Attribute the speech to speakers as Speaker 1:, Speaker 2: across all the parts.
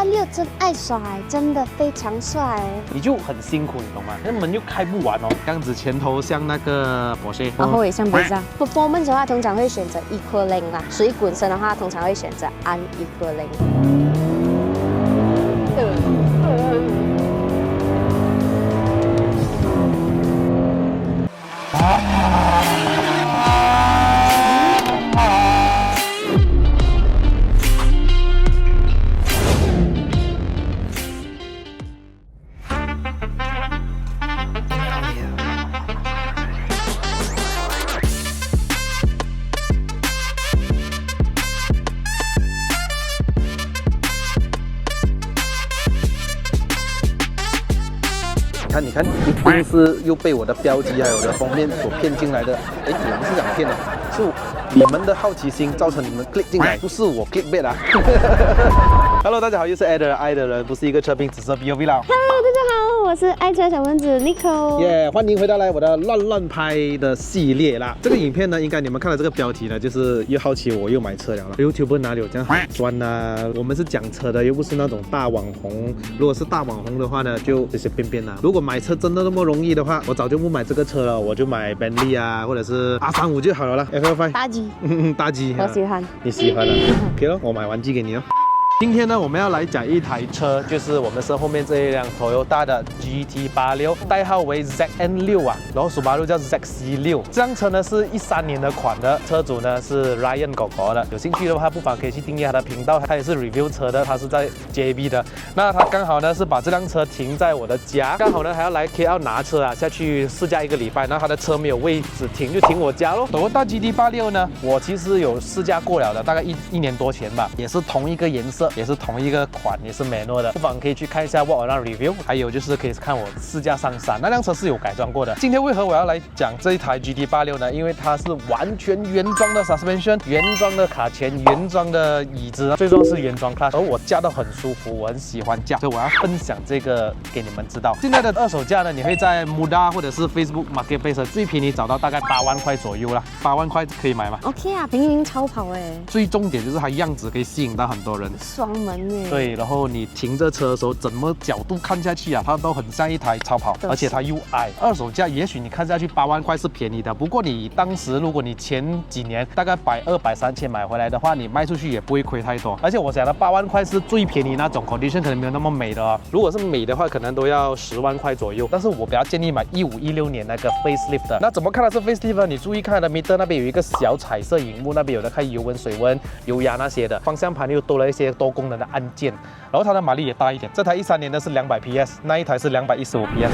Speaker 1: GT86真爱耍，真的非常帅。
Speaker 2: 你就很辛苦，你懂吗？那门又开不完哦，这样子前头像那个Porsche，
Speaker 1: 然后也像杯上。Performance 的话，通常会选择 Equaling 啦；水滚身的话，通常会选择 Unequaling。
Speaker 3: 你看，一定是又被我的标题还有我的封面所骗进来的。哎，我不是想骗的，是你们的好奇心造成你们 click 进来，不是我 clickbait 啊。Hello， 大家好，又是爱的人，爱的人不是一个车评，只是 BOV 啦。
Speaker 1: Hello，大家好，我是爱车小蚊子 Nicole。
Speaker 3: 耶，欢迎回到我的乱乱拍的系列啦。这个影片呢，应该你们看了这个标题呢，就是又好奇我又买车了。YouTuber 哪里有这样好赚啊？我们是讲车的，又不是那种大网红。如果是大网红的话呢，就随随便便啦。如果买车真的那么容易的话，我早就不买这个车了，我就买 Bentley 啊，或者是R35就好了啦。F5
Speaker 1: 大 G，
Speaker 3: 大 G，
Speaker 1: 我喜欢。
Speaker 3: 你喜欢了？OK 咯，我买完寄给你哦。今天呢，我们要来讲一台车，就是我们身后面这一辆 Toyota 的 GT86，代号为 ZN6 啊，然后Subaru叫 ZC6。这辆车呢是13年的款的，车主呢是 Ryan 狗狗的。有兴趣的话，不妨可以去订阅他的频道，他也是 review 车的，他是在 JB 的。那他刚好呢是把这辆车停在我的家，刚好呢还要来 KL 拿车啊，下去试驾1个礼拜。然后他的车没有位置停，就停我家咯。Toyota GT86 呢，我其实有试驾过了的，大概一年多前吧，也是同一个颜色。也是同一个款，也是 manual 的，不妨可以去看一下 walk around review， 还有就是可以看我试驾上山，那辆车是有改装过的。今天为何我要来讲这一台 GT86 呢？因为它是完全原装的 suspension， 原装的卡钳，原装的椅子，最重要是原装 clutch， 而我驾到很舒服，我很喜欢驾，所以我要分享这个给你们知道。现在的二手价呢，你会在 Muda 或者是 Facebook Marketplace 最便宜找到大概8万块左右啦，8万块可以买吗
Speaker 1: ？OK 啊，平民超跑哎。
Speaker 3: 最重点就是它样子可以吸引到很多人。
Speaker 1: 双门耶。
Speaker 3: 对，然后你停着车的时候，怎么角度看下去啊，它都很像一台超跑，而且它又矮。二手价也许你看下去8万块是便宜的，不过你当时如果你前几年大概120、130买回来的话，你卖出去也不会亏太多。而且我讲的8万块是最便宜那种 condition 可能没有那么美的哦，如果是美的话，可能都要10万块左右。但是我比较建议买15、16年那个 facelift 的。那怎么看的是 facelift 呢？你注意看的 meter 那边有一个小彩色荧幕，那边有的看油温、水温、油压那些的。方向盘又多了一些多功能的按键，然后它的马力也大一点。这台13年的是200 PS， 那一台是215 PS。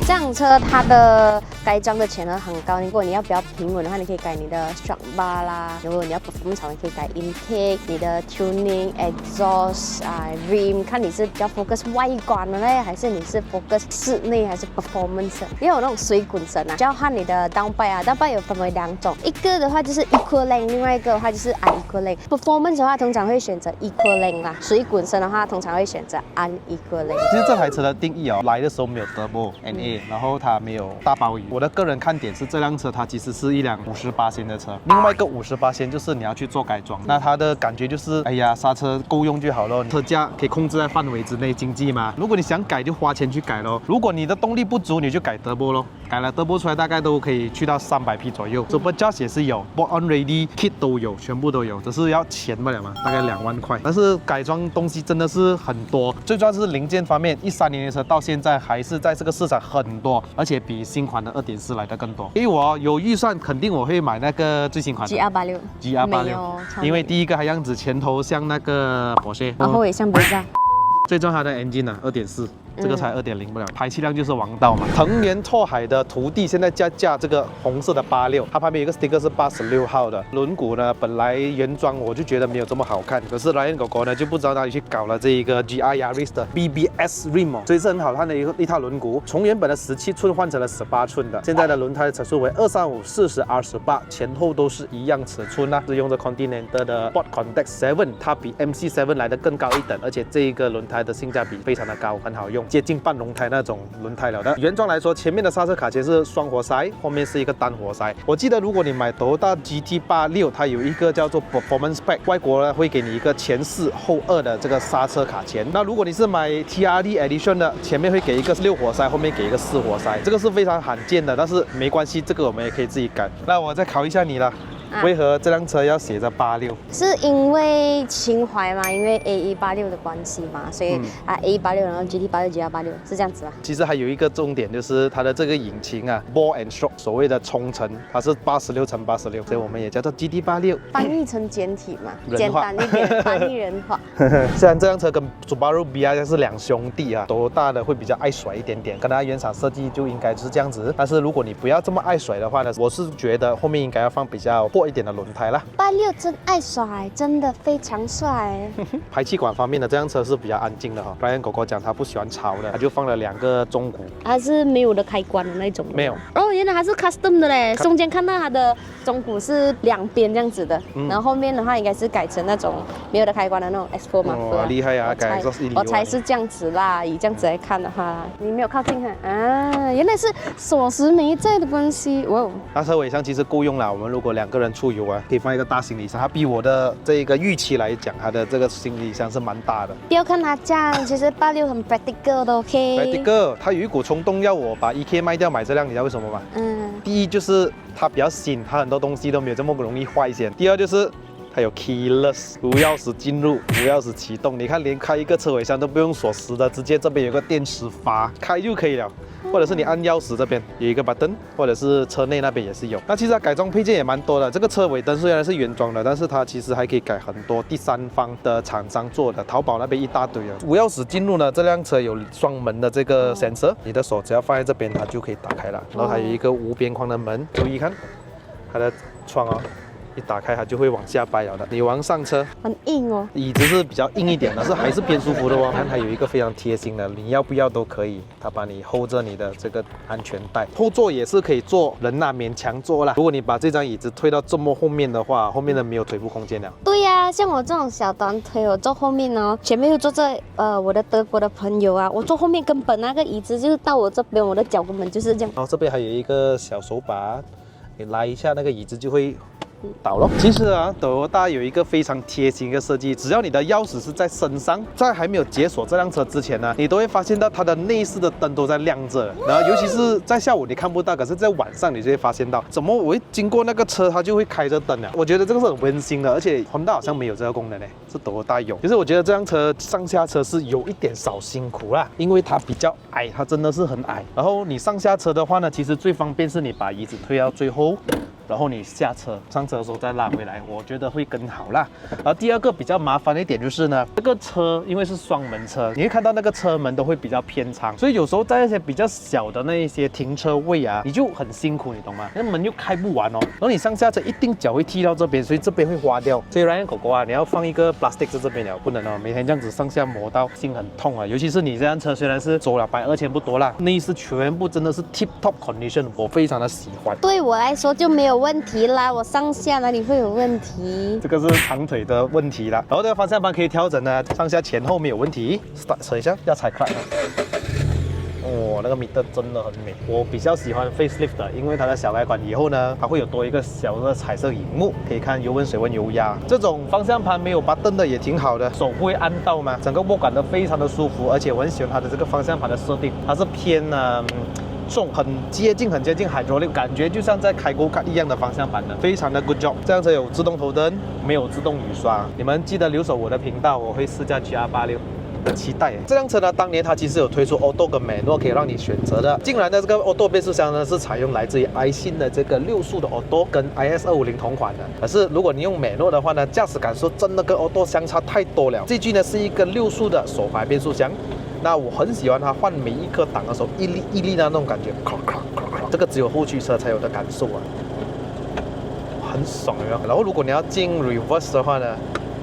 Speaker 1: 这辆车它的改装的潜能很高，如果你要比较平稳的话，你可以改你的 shock bar 啦；如果你要 performance 好，你可以改 intake、你的 tuning、exhaust rim， 看你是比较 focus 外观的嘞，还是你是 focus 室内还是 performance。也有那种水滚绳啊，就要看你的 downpipe 啊，downpipe 有分为2种，一个的话就是 equaling， 另外一个的话就是 unequaling。performance 的话通常会选择 equaling 啦，水滚绳的话通常会选择 unequaling。
Speaker 3: 其实这台车的定义哦，来的时候没有 turbo NA， 然后它没有大包雨。我的个人看点是这辆车它其实是一辆58%的车，另外一个58%就是你要去做改装，那它的感觉就是哎呀刹车够用就好了，车价可以控制在范围之内，经济嘛。如果你想改就花钱去改咯，如果你的动力不足你就改 turbo 咯，改了 turbo 出来大概都可以去到300匹左右。Supercharge 也是有 ，Bolt on Ready Kit 都有，全部都有，只是要钱不了嘛，大概2万块。但是改装东西真的是很多，最重要是零件方面，13年的车到现在还是在这个市场很多，而且比新款的2.4来的更多。因为我有预算，肯定我会买那个最新款的
Speaker 1: GR86，
Speaker 3: 因为第一个它样子前头像那个 Porsche，
Speaker 1: 然后也像杯上。
Speaker 3: 最重要它的 engine 啊，2.4。这个才2.0不了，排气量就是王道嘛。藤原拓海的徒弟现在驾这个红色的86，它旁边有一个 sticker 是86号的。轮毂呢，本来原装我就觉得没有这么好看，可是 Ryan 狗狗呢就不知道哪里去搞了这一个 GR Yaris 的 BBS rim 哦，所以是很好看的一套轮毂，从原本的17寸换成了18寸的。现在的轮胎尺寸为235、40、R18，前后都是一样尺寸啦，是用的 Continental 的 Sport Contact 7，它比 MC7 来的更高一等，而且这一个轮胎的性价比非常的高，很好用，接近半轮胎那种轮胎了的。原装来说，前面的刹车卡钳是双活塞，后面是一个单活塞。我记得如果你买Toyota GT86，它有一个叫做 Performance Pack， 外国呢会给你一个前4后2的这个刹车卡钳。那如果你是买 TRD Edition 的，前面会给一个6活塞，后面给一个4活塞，这个是非常罕见的，但是没关系，这个我们也可以自己改。那我再考一下你了。为何这辆车要写着86？
Speaker 1: 是因为情怀嘛，因为 AE86的关系嘛，所以AE86，然后 GT86、GR86是这样子啊。
Speaker 3: 其实还有一个重点就是它的这个引擎啊 ，ball and stroke， 所谓的冲程，它是86×86，所以我们也叫做 GT86。
Speaker 1: 翻译成简体嘛，
Speaker 3: 人化
Speaker 1: 简单一点，翻译人化。
Speaker 3: 虽然这辆车跟 Subaru BRZ 是2兄弟啊，都大的会比较爱甩一点点，跟它原厂设计就应该是这样子。但是如果你不要这么爱甩的话呢，我是觉得后面应该要放比较薄一点的轮胎啦。
Speaker 1: 86真爱甩，真的非常帅。
Speaker 3: 排气管方面呢，这辆车是比较安静的哈。Ryan 狗狗讲他不喜欢吵的，他就放了2个中鼓。
Speaker 1: 它是没有的开关的那种。
Speaker 3: 没有。
Speaker 1: 哦，原来它是 custom 的嘞，中间看到它的中鼓是2边这样子的，然后后面的话应该是改成那种没有的开关的那种 X4 嘛。
Speaker 3: 哦，厉害啊，改成
Speaker 1: 我猜是这样子啦，以这样子来看的话，你没有靠近哈啊，原来是锁匙没在的关系。哇，
Speaker 3: 它车尾箱其实够用了，我们如果2个人出游啊，可以放一个大行李箱。它比我的这一个预期来讲，它的这个行李箱是蛮大的。
Speaker 1: 不要看它这样，其实86很 practical 的 ，OK。practical，
Speaker 3: 它有一股冲动要我把 EK 卖掉买这辆，你知道为什么吗？第一就是它比较新，它很多东西都没有这么容易坏先。第二就是它有 keyless 无钥匙进入、无钥匙启动。你看，连开一个车尾箱都不用锁匙的，直接这边有个电池阀开就可以了。或者是你按钥匙这边有一个 button， 或者是车内那边也是有。那其实它改装配件也蛮多的。这个车尾灯虽然是原装的，但是它其实还可以改很多第三方的厂商做的，淘宝那边一大堆啊。无钥匙进入呢，这辆车有双门的这个 sensor， 你的手只要放在这边，它就可以打开了。然后它有一个无边框的门，注意看它的窗哦。一打开它就会往下掰了的。你往上车，
Speaker 1: 很硬哦。
Speaker 3: 椅子是比较硬一点的，是还是偏舒服的哦。看它有一个非常贴心的，你要不要都可以，它把你 hold 着你的这个安全带。后座也是可以坐人呐，勉强坐啦。如果你把这张椅子推到这么后面的话，后面的没有腿部空间了。
Speaker 1: 对呀，像我这种小短腿，我坐后面哦，前面又坐着我的德国的朋友啊，我坐后面根本那个椅子就是到我这边，我的脚根本就是这样。
Speaker 3: 然后这边还有一个小手把，你拉一下那个椅子就会倒了。其实啊，Toyota有一个非常贴心的设计，只要你的钥匙是在身上，在还没有解锁这辆车之前呢，你都会发现到它的内饰的灯都在亮着。然后尤其是在下午你看不到，可是在晚上你就会发现到，怎么我一经过那个车它就会开着灯了。我觉得这个是很温馨的，而且 Honda 好像没有这个功能呢，是Toyota有。就是我觉得这辆车上下车是有一点少辛苦啦，因为它比较矮，它真的是很矮。然后你上下车的话呢，其实最方便是你把椅子推到最后。然后你下车，上车的时候再拉回来，我觉得会更好啦。然后第二个比较麻烦的一点就是呢，这个车因为是双门车，你会看到那个车门都会比较偏长，所以有时候在那些比较小的那一些停车位啊，你就很辛苦，你懂吗？那门又开不完哦，然后你上下车一定脚会踢到这边，所以这边会花掉。所以 Ryan 狗狗啊，你要放一个 plastic 在这边了，不能哦，每天这样子上下磨到心很痛啊。尤其是你这辆车虽然是走了12000不多啦，内饰全部真的是 tip top condition， 我非常的喜欢。
Speaker 1: 对我来说就没有问题啦，我上下哪里会有问题？
Speaker 3: 这个是长腿的问题啦。然后这个方向盘可以调整呢，上下前后没有问题。start 车一下，要踩 clutch。哦，那个 meter 真的很美，我比较喜欢 facelift 的，因为它的小改款以后呢，它会有多一个小的彩色荧幕，可以看油温、水温、油压。这种方向盘没有button的也挺好的，手不会按到嘛，整个握感都非常的舒服，而且我很喜欢它的这个方向盘的设定，它是偏重，很接近 hydraulic， 感觉就像在开 Go-Kart 一样的方向盘的，非常的 good job。这辆车有自动头灯，没有自动雨刷。你们记得留守我的频道，我会试驾 GR86。很期待这辆车呢，当年它其实有推出 Auto 跟 Manual 可以让你选择的。近来的这个 Auto 变速箱呢，是采用来自于 iSyn 的这个6速的 Auto 跟 IS250 同款的。可是如果你用 Manual 的话呢，驾驶感受真的跟 Auto 相差太多了。这具呢是一个6速的手排变速箱。那我很喜欢它换每一颗档的时候一粒一粒的那种感觉，这个只有后驱车才有的感受啊，很爽有没有？然后如果你要进 reverse 的话呢，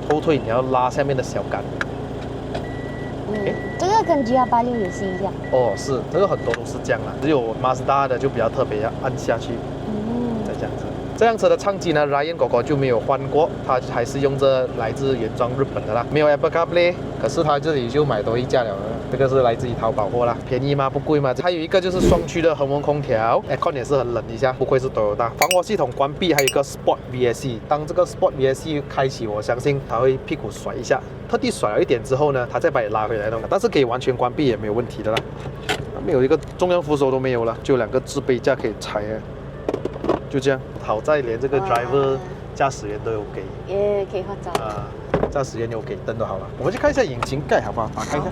Speaker 3: 后退你要拉下面的小杆。
Speaker 1: 这个跟 GR86也是一样。
Speaker 3: 哦，是，这个很多都是这样啦，只有 Mazda 的就比较特别，要按下去，再这样子。这辆车的唱机呢 ，Ryan 哥哥就没有换过，他还是用着来自原装日本的啦，没有 Apple CarPlay， 可是他这里就买多一架了。这个是来自于淘宝货啦，便宜吗？不贵吗？还有一个就是双区的恒温空调 ，Aircon 也是很冷一下，不愧是 Toyota。防滑系统关闭，还有一个 Sport VSC， 当这个 Sport VSC 开启，我相信它会屁股甩一下，特地甩了一点之后呢，它再把你拉回来的，但是可以完全关闭也没有问题的啦。没有一个中央扶手都没有了，就2个置杯架可以拆啊。就这样，好在连这个 driver 驾驶员都有给，
Speaker 1: 也可以换照
Speaker 3: 啊，驾驶员有给灯都好了。我们去看一下引擎盖好不好？打开一下。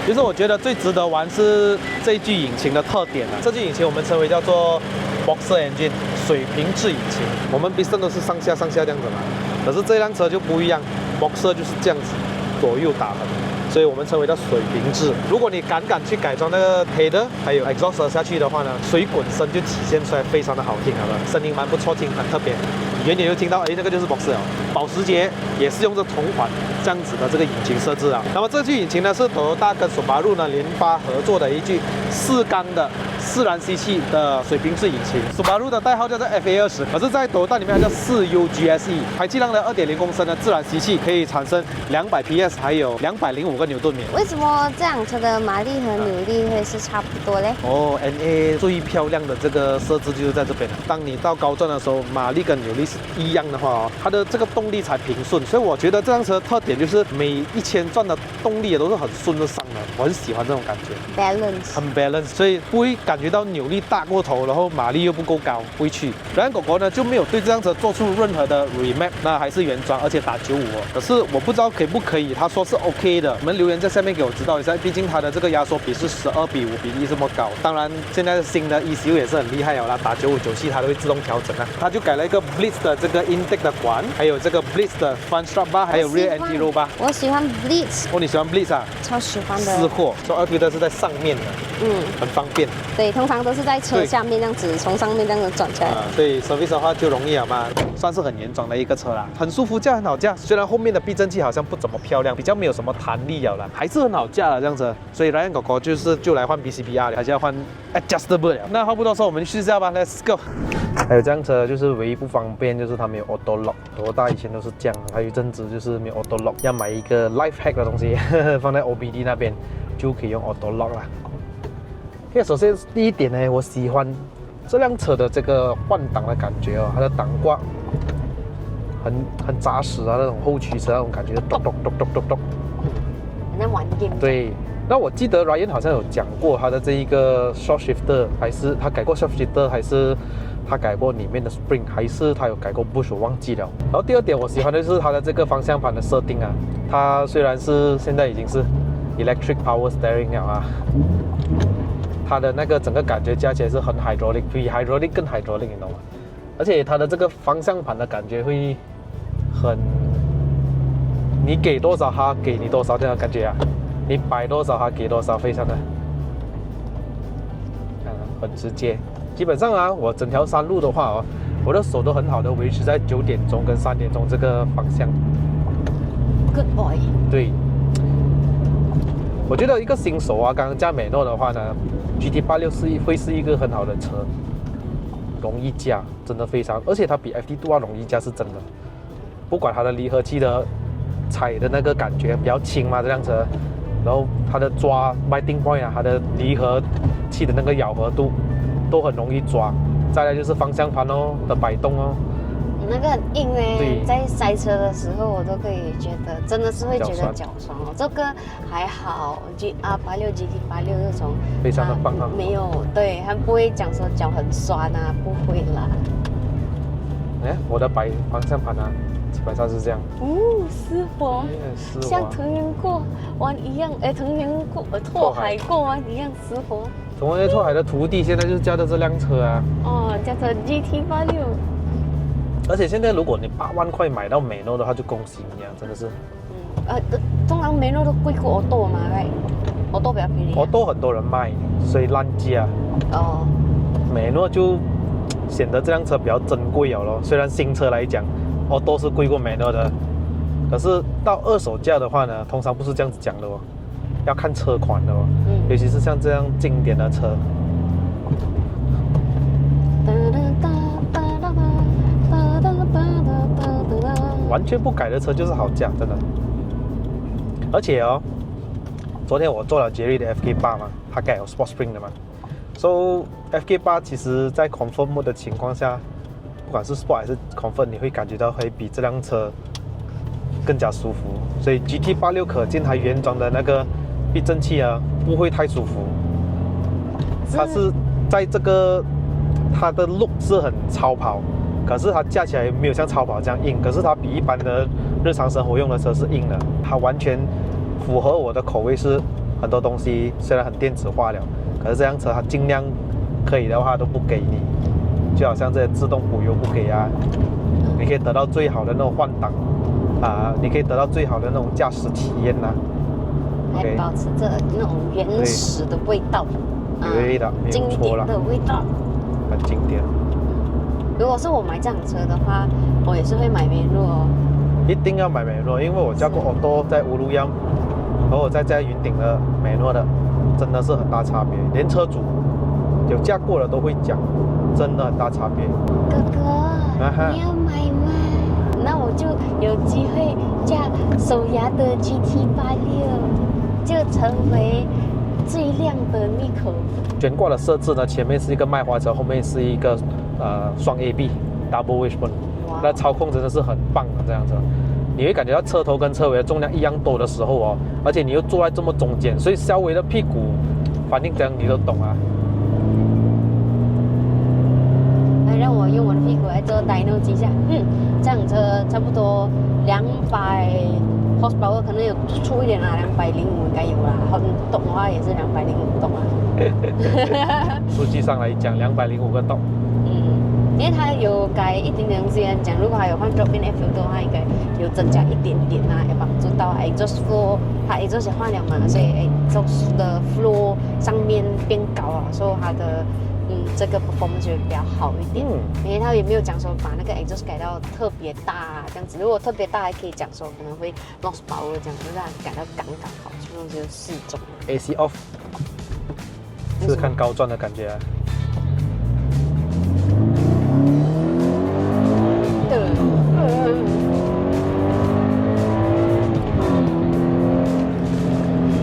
Speaker 3: 其实我觉得最值得玩是这一具引擎的特点啊，这具引擎我们称为叫做 Boxer Engine 水平制引擎。我们 Piston 都是上下这样子嘛，可是这辆车就不一样 ，Boxer 就是这样子左右打横。所以我们称为叫水平制。如果你敢去改装那个 header 还有 exhaust 下去的话呢，水滚声就体现出来非常的好听，好了，声音蛮不错听，很特别。远远就听到，哎，那个就是 Boxer 了。保时捷也是用这同款这样子的这个引擎设置啊。那么这具引擎呢是 Toyota 跟Subaru 呢联发合作的一具4缸的自然吸气的水平制引擎。Subaru 的代号叫做 FA20，可是在 Toyota 里面它叫 4UGSE， 排气量的2.0公升的自然吸气可以产生200 PS， 还有205个牛顿米。
Speaker 1: 为什么这辆车的马力和扭力会是差不多嘞？
Speaker 3: 哦 ，NA 最漂亮的这个设置就是在这边了。当你到高转的时候，马力跟扭力是一样的话哦，它的这个动力才平顺。所以我觉得这辆车特点就是每1000转的动力也都是很顺着上的，我很喜欢这种感觉
Speaker 1: ，balance，
Speaker 3: 很 balance， 所以不会感觉到扭力大过头，然后马力又不够高，不会去。然后狗狗呢就没有对这辆车做出任何的 remap， 那还是原装，而且打95哦。可是我不知道可不可以，他说是 OK 的，你们留言在下面给我知道一下，毕竟它的这个压缩比是12比5比1这么高。当然现在新的 ECU 也是很厉害了啦，打95、97它都会自动调整啊。它就改了一个 Blitz 的这个 intake 的管，还有这个 Blitz 的 front strut bar， 还有 rear anti roll bar。
Speaker 1: 我喜欢 Blitz，
Speaker 3: 哦，你喜欢 Blitz 啊？
Speaker 1: 超喜欢的。
Speaker 3: 私货，所以2 filter 是在上面的，很方便。
Speaker 1: 对，通常都是在车下面这样子，从上面这样子转起来。
Speaker 3: 所以 service 的话就容易了嘛，算是很原装的一个车啦，很舒服驾，很好驾。虽然后面的避震器好像不怎么漂亮，比较没有什么弹力了啦，还是很好驾的这样子。所以 Ryan 狗狗就来换 BCBR 了，还是要换 adjustable 了。那话不多说，我们去试下吧 ，Let's go。还有这辆车就是唯一不方便就是它没有 auto lock， 多大以前都是这样，还有一阵子就是没有 auto lock， 要买一个 life hack 的东西放在 OBD 那边就可以用 auto lock 啦。因为首先第一点呢，我喜欢这辆车的这个换挡的感觉哦，它的挡挂很扎实啊，那种后驱车那种感觉，咚咚咚咚咚咚。
Speaker 1: 那玩 game。
Speaker 3: 对，那我记得 Ryan 好像有讲过他的这一个 short shifter， 还是他改过 short shifter， 还是他改过里面的 spring， 还是他有改过 bush， 我忘记了。然后第二点我喜欢的就是它的这个方向盘的设定啊，它虽然是现在已经是 electric power steering 了啊。它的那个整个感觉加起来是很 hydraulic， 比 hydraulic 更 hydraulic， 你懂吗？而且它的这个方向盘的感觉会很，你给多少它给你多少这样的感觉啊，你摆多少它给多少，非常的，很直接。基本上啊，我整条山路的话哦，我的手都很好的维持在9点钟跟3点钟这个方向。
Speaker 1: Good boy。
Speaker 3: 对。我觉得一个新手啊，刚刚驾美诺的话呢 ，GT86会是一个很好的车，容易驾，真的非常，而且它比 FT2 容易驾是真的。不管它的离合器的踩的那个感觉比较轻嘛，这辆车，然后它的抓 biting point 啊，它的离合器的那个咬合度都很容易抓。再来就是方向盘哦的摆动哦。
Speaker 1: 那个很硬哎，在塞车的时候我都可以觉得，真的是会觉得脚酸哦。这个还好 ，GR86、GT86 这种
Speaker 3: 非常的棒啊，
Speaker 1: 没有，对，它不会讲说脚很酸啊，不会啦。
Speaker 3: 哎，我的摆方向盘啊，基本上是这样。
Speaker 1: 湿滑，像藤原过湾一样，藤原拓海过湾一样湿滑。
Speaker 3: 藤原拓海的徒弟现在就是驾的这辆车啊。
Speaker 1: 哦，叫做 GT86。
Speaker 3: 而且现在如果你8万块买到美诺的话，就恭喜你啊，真的是。
Speaker 1: 通常美诺都贵过 auto 嘛，right？auto 比较便宜。
Speaker 3: auto 很多人卖，所以烂价。
Speaker 1: 哦。
Speaker 3: 美诺就显得这辆车比较珍贵了咯。虽然新车来讲，auto 是贵过美诺的，可是到二手价的话呢，通常不是这样子讲的哦，要看车款的哦。尤其是像这样经典的车。完全不改的车就是好价，真的。而且哦，昨天我做了杰瑞的 FK8 嘛，它改有 Sport Spring 的嘛。So FK8 其实在 Comfort Mode 的情况下，不管是 Sport 还是 Comfort， 你会感觉到会比这辆车更加舒服。所以 GT86 可见它原装的那个避震器啊，不会太舒服。它是在这个它的 look 是很超跑。可是它驾起来没有像超跑这样硬，可是它比一般的日常生活用的车是硬的，它完全符合我的口味。是很多东西虽然很电子化了，可是这辆车它尽量可以的话都不给你，就好像这些自动补油不给啊，你可以得到最好的那种换挡啊，你可以得到最好的那种驾驶体验呐，
Speaker 1: 还保持着那种原始的味道，
Speaker 3: 对的，没有错了，
Speaker 1: 经典的味道，
Speaker 3: 很经典。
Speaker 1: 如果是我买这辆车的话，我也是会买美诺哦。
Speaker 3: 一定要买美诺，因为我驾过 auto 在乌鲁央，和我在云顶的美诺的，真的是很大差别。连车主有驾过的都会讲，真的很大差别。
Speaker 1: 哥哥，你要买吗？那我就有机会驾手牙的 GT86，就成为最亮的一口。
Speaker 3: 悬挂的设置呢，前面是一个麦花臣，后面是一个双 AB Double Wishbone， 那操控真的是很棒的这样子。你会感觉到车头跟车尾的重量一样多的时候哦，而且你又坐在这么中间，所以稍微的屁股反应这样你都懂啊。
Speaker 1: 来让我用我的屁股来做 dyno 机一下，这辆车差不多200 horsepower， 可能有出一点啦，205应该有啦，很动的话也是205动啊。
Speaker 3: 数据上来讲，205个动。
Speaker 1: 因为它有改一点点东西，讲如果还有换 drop-in air filter 的话，应该有增加一点点啊，也帮助到 exhaust flow， 它 exhaust 也换了嘛，所以 exhaust 的 flow 上面变高了，所以它的这个 performance 就会比较好一点。因为它也没有讲说把那个 exhaust 改到特别大这样子，如果特别大还可以讲说可能会 lost power 这样子，让它改到刚刚好，就适中。
Speaker 3: AC off， 是看高转的感觉啊。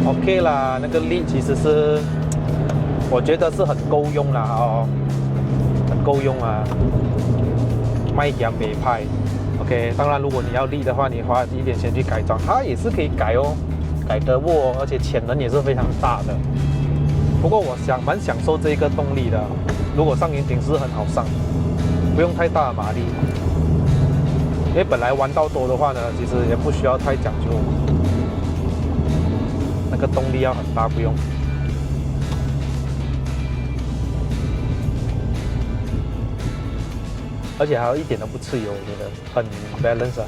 Speaker 3: OK 啦，那个力其实是，我觉得是很够用啦哦，很够用啊，卖点美派。OK， 当然如果你要力的话，你花一点钱去改装，它也是可以改哦，改得过，而且潜能也是非常大的。不过我蛮享受这个动力的，如果上云顶是很好上，不用太大的马力，因为本来弯道多的话呢，其实也不需要太讲究。那个动力要很大，不用。而且还有一点都不吃油，我觉得很 balance 啊。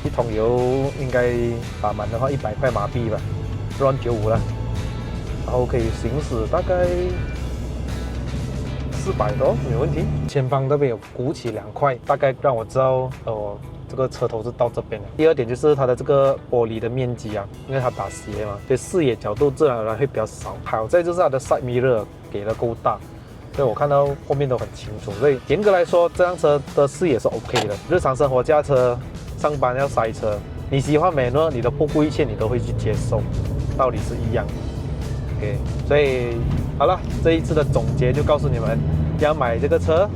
Speaker 3: 一桶油应该打满的话100块马币吧，run 95了，然后可以行驶大概400多，没问题。前方那边有鼓起2块，大概让我知道这个车头是到这边的。第二点就是它的这个玻璃的面积啊，因为它打斜嘛，所以视野角度自然而然会比较少。好在就是它的 side mirror 给的够大，所以我看到后面都很清楚。所以严格来说，这辆车的视野是 OK 的。日常生活驾车，上班要塞车，你喜欢美诺，你的不顾一切你都会去接受，道理是一样的。OK， 所以好了，这一次的总结就告诉你们，要买这个车。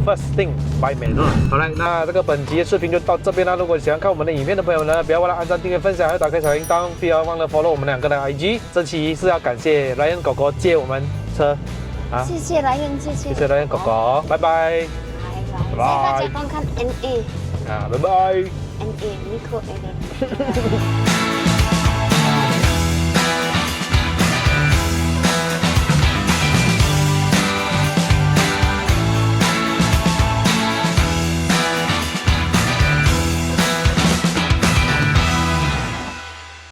Speaker 3: First thing by 美诺。好了，那这个本集的视频就到这边了。如果喜欢看我们的影片的朋友呢，不要忘了按赞、订阅、分享，还有打开小铃铛，不要忘了 follow 我们2个的 IG。这期是要感谢 Ryan 狗狗借我们车啊，
Speaker 1: 谢谢来源，谢谢
Speaker 3: Ryan 狗狗，拜拜，
Speaker 1: 拜拜，大家观看 NA
Speaker 3: 啊，拜拜
Speaker 1: NA Nico Eden。